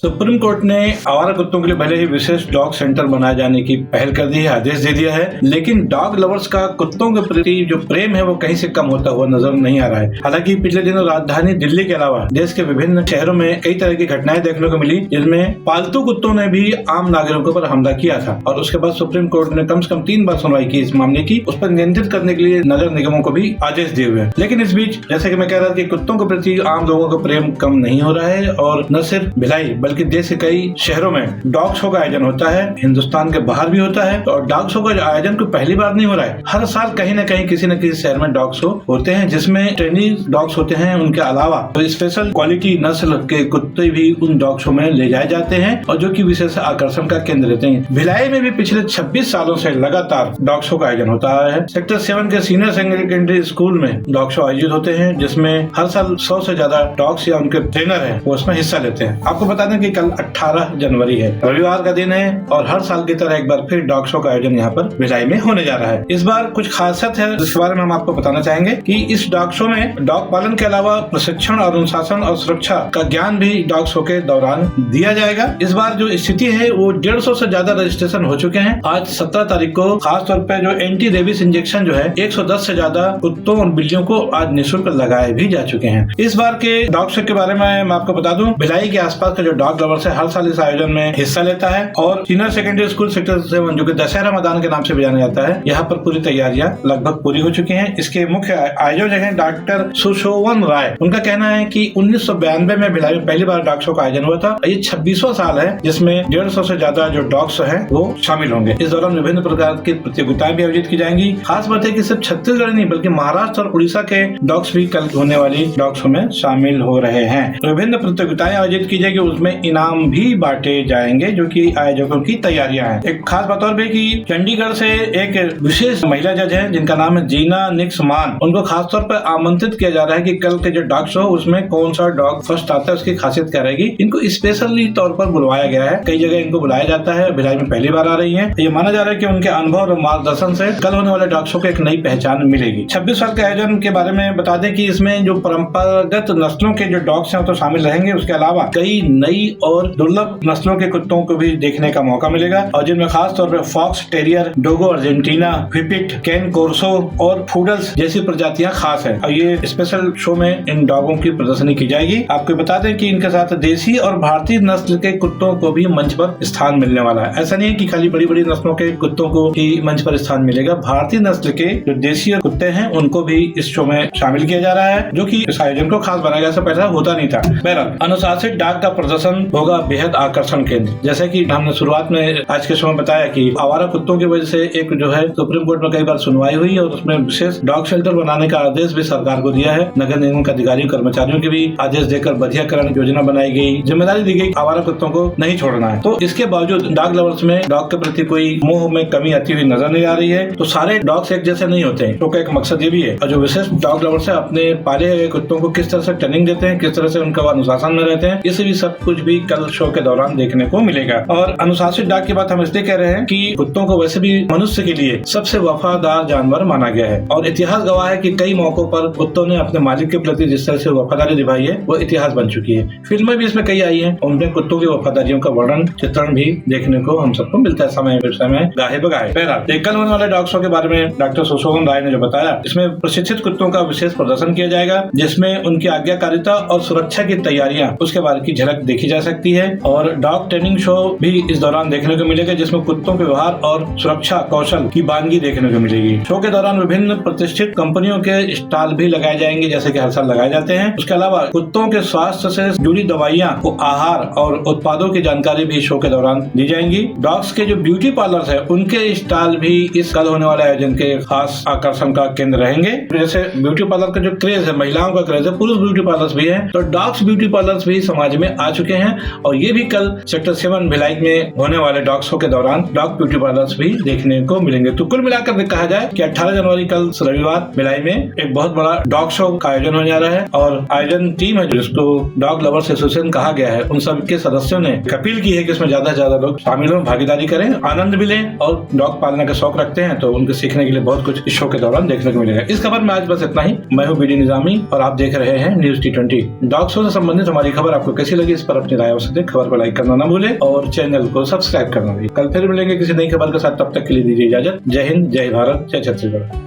Supreme court ने आवारा कुत्तों के लिए भले ही विशेष डॉग सेंटर बनाए जाने की पहल कर दी है, आदेश दे दिया है, लेकिन डॉग लवर्स का कुत्तों के प्रति जो प्रेम है वो कहीं से कम होता हुआ नजर नहीं आ रहा है। हालांकि पिछले दिनों राजधानी दिल्ली के अलावा देश के विभिन्न शहरों में कई तरह की घटनाएं देखने को मिली, जिसमें पालतू कुत्तों ने भी आम नागरिकों पर हमला किया था और उसके बाद सुप्रीम कोर्ट ने कम से कम 3 बार सुनवाई की इस मामले की, उस पर नियंत्रित करने के लिए नगर निगमों को भी आदेश दिए हुए हैं। लेकिन इस बीच जैसे कि मैं कह रहा था कि कुत्तों के प्रति आम लोगों का प्रेम कम नहीं हो रहा है और न सिर्फ भिलाई बल्कि देश के कई शहरों में डॉग शो का आयोजन होता है, हिंदुस्तान के बाहर भी होता है। और डॉग शो का आयोजन कोई पहली बार नहीं हो रहा है, हर साल कहीं न कहीं किसी न किसी शहर में डॉग शो होते हैं, जिसमें ट्रेनिंग डॉग्स होते हैं। उनके अलावा तो स्पेशल क्वालिटी नस्ल के कुत्ते भी उन डॉग शो में ले जाए जाते हैं और जो कि विशेष आकर्षण का केंद्र रहते हैं। भिलाई में भी पिछले 26 सालों से लगातार डॉग शो का आयोजन होता है। सेक्टर 7 के सीनियर सेकेंडरी स्कूल में डॉग शो आयोजित होते हैं, जिसमें हर साल 100 से ज्यादा डॉग्स या उनके ट्रेनर हैं वो उसमें हिस्सा लेते हैं। आपको बता दें कि कल 18 जनवरी है, रविवार का दिन है और हर साल की तरह एक बार फिर डॉग शो का आयोजन यहाँ पर भिलाई में होने जा रहा है। इस बार कुछ खासियत है जिसके बारे में हम आपको बताना चाहेंगे कि इस डॉग शो में डॉग पालन के अलावा प्रशिक्षण और अनुशासन और सुरक्षा का ज्ञान भी डॉग शो के दौरान दिया जाएगा। इस बार जो स्थिति है वो 150 से ज्यादा रजिस्ट्रेशन हो चुके हैं। आज 17 तारीख को खास तौर पर जो एंटी रेबीज इंजेक्शन जो है 110 से ज्यादा कुत्तों और बिल्लियों को आज निःशुल्क लगाए भी जा चुके हैं। इस बार के डॉग शो के बारे में मैं आपको बता दूं, भिलाई के आसपास का जो डॉग लवर्स है हर साल इस आयोजन में हिस्सा लेता है और सीनियर सेकेंडरी स्कूल सेक्टर 7 जो कि दशहरा मैदान के नाम से भी जाना जाता है, यहाँ पर पूरी तैयारियां लगभग पूरी हो चुकी हैं। इसके मुख्य आयोजक हैं डॉक्टर सुशोवन राय। उनका कहना है कि 1992 में भिलाई में पहली बार डॉग शो का आयोजन हुआ था। ये 26वां साल है जिसमें 150 से ज्यादा जो डॉग्स हैं वो शामिल होंगे। इस दौरान विभिन्न प्रकार की प्रतियोगिताएं भी आयोजित की जाएंगी। खास बात है कि सिर्फ छत्तीसगढ़ नहीं बल्कि महाराष्ट्र और उड़ीसा के डॉग्स भी कल होने वाली डॉग शो में शामिल हो रहे हैं। विभिन्न प्रतियोगिताएं आयोजित की जाएगी, उसमें इनाम भी बांटे जाएंगे जो कि आयोजकों की तैयारियां हैं। एक खास बात और भी कि चंडीगढ़ से एक विशेष महिला जज है जिनका नाम है जीना निक्स मान। उनको खास तौर पर आमंत्रित किया जा रहा है कि कल के जो डॉग शो उसमें कौन सा डॉग फर्स्ट आता है उसकी खासियत क्या रहेगी। इनको स्पेशली तौर पर बुलवाया गया है, कई जगह इनको बुलाया जाता है, भिलाई में पहली बार आ रही है। ये माना जा रहा है कि उनके अनुभव और मार्गदर्शन से कल होने वाले डॉग शो को एक नई पहचान मिलेगी। 26 साल के आयोजन के बारे में बता दें कि इसमें जो परंपरागत नस्लों के जो डॉग्स हैं तो शामिल रहेंगे, उसके अलावा कई नई और दुर्लभ नस्लों के कुत्तों को भी देखने का मौका मिलेगा और जिनमें खास तौर पर फॉक्स टेरियर, डोगो अर्जेंटीना, व्हिपिट, कैन कोर्सो और फूडल्स जैसी प्रजातियां खास है और ये स्पेशल शो में इन डॉगों की प्रदर्शनी की जाएगी। आपको बता दें कि इनके साथ देसी और भारतीय नस्ल के कुत्तों को भी मंच पर स्थान मिलने वाला है। ऐसा नहीं है कि खाली बड़ी बड़ी नस्लों के कुत्तों को ही मंच पर स्थान मिलेगा, भारतीय नस्ल के जो देसी कुत्ते हैं उनको भी इस शो में शामिल किया जा रहा है, जो कि इस आयोजन को खास बनाया गया, ऐसा पहले होता नहीं था। बहरहाल अनुशासित डाक का प्रदर्शन होगा बेहद आकर्षण केंद्र। जैसे कि हमने शुरुआत में आज के शो में बताया कि आवारा कुत्तों की वजह से एक जो है सुप्रीम कोर्ट में कई बार सुनवाई हुई और उसमें विशेष डॉग शेल्टर बनाने का आदेश भी सरकार को दिया है। नगर निगम के अधिकारियों कर्मचारियों के भी आदेश देकर बधियाकरण योजना बनाई गई, जिम्मेदारी दी गई आवारा कुत्तों को नहीं छोड़ना है। तो इसके बावजूद डॉग लवर्स में डॉग के प्रति कोई मोह में कमी आती हुई नजर नहीं आ रही है। तो सारे डॉग्स एक जैसे नहीं होते हैं, तो का एक मकसद ये भी है और जो विशेष डॉग लवर्स है अपने पाले हुए कुत्तों को किस तरह से ट्रेनिंग देते हैं, किस तरह से उनका अनुशासन में रहते हैं, इसे भी सब कुछ भी कल शो के दौरान देखने को मिलेगा। और अनुशासित डॉग की बात हम इसलिए कह रहे हैं कि कुत्तों को वैसे भी मनुष्य के लिए सबसे वफादार जानवर माना गया है और इतिहास गवाह है कि कई मौकों पर कुत्तों ने अपने मालिक के प्रति जिस तरह से वफादारी निभाई है वो इतिहास बन चुकी है। फिल्में भी इसमें कई आई हैं, उनमें कुत्तों की वफादारियों का वर्णन चित्रण भी देखने को हम सबको मिलता है समय गाहे बगाहे। बहरहाल कल होने वाले डॉग शो के बारे में डॉक्टर सुशोभन राय ने जो बताया, इसमें प्रशिक्षित कुत्तों का विशेष प्रदर्शन किया जाएगा जिसमें उनकी आज्ञाकारिता और सुरक्षा की तैयारियां उसके बारे की झलक देखी जा सकती है और डॉग ट्रेनिंग शो भी इस दौरान देखने को मिलेगा जिसमें कुत्तों के व्यवहार और सुरक्षा कौशल की बानगी देखने को मिलेगी। शो के दौरान विभिन्न प्रतिष्ठित कंपनियों के स्टॉल भी लगाए जाएंगे जैसे कि हर साल लगाए जाते हैं। उसके अलावा कुत्तों के स्वास्थ्य से जुड़ी दवाइयां, आहार और उत्पादों की जानकारी भी शो के दौरान दी जाएंगी। डॉग्स के जो ब्यूटी पार्लर है उनके स्टॉल भी इस कल होने वाले आयोजन के खास आकर्षण का केंद्र रहेंगे। जैसे ब्यूटी पार्लर का जो क्रेज है, महिलाओं का क्रेज है, पुरुष ब्यूटी पार्लर्स भी है, तो डॉग्स ब्यूटी पार्लर्स भी समाज में आ चुके हैं और ये भी कल सेक्टर 7 भिलाई में होने वाले डॉग शो के दौरान डॉग ब्यूटी पार्लर्स भी देखने को मिलेंगे। तो कुल मिलाकर कहा जाए कि 18 जनवरी कल रविवार भिलाई में एक बहुत बड़ा डॉग शो का आयोजन होने जा रहा है और आयोजन टीम है जिसको डॉग लवर्स एसोसिएशन कहा गया है, उन सबके सदस्यों ने अपील की है कि इसमें ज्यादा से ज्यादा लोग शामिल हो, भागीदारी करें, आनंद भी लें और डॉग पालने का शौक रखते हैं तो उनके सीखने के लिए बहुत कुछ इस शो के दौरान देखने को मिलेगा। इस खबर में आज बस इतना ही। मैं हूँ बीडी निजामी और आप देख रहे हैं न्यूज़ T20। डॉग शो से संबंधित हमारी खबर आपको कैसी लगी, इस पर अपनी अपनी राय हो सकते हैं। खबर को लाइक करना ना भूले और चैनल को सब्सक्राइब करना भी। कल फिर मिलेंगे किसी नई खबर के साथ, तब तक के लिए दीजिए इजाजत। जय हिंद, जय भारत, जय छत्तीसगढ़।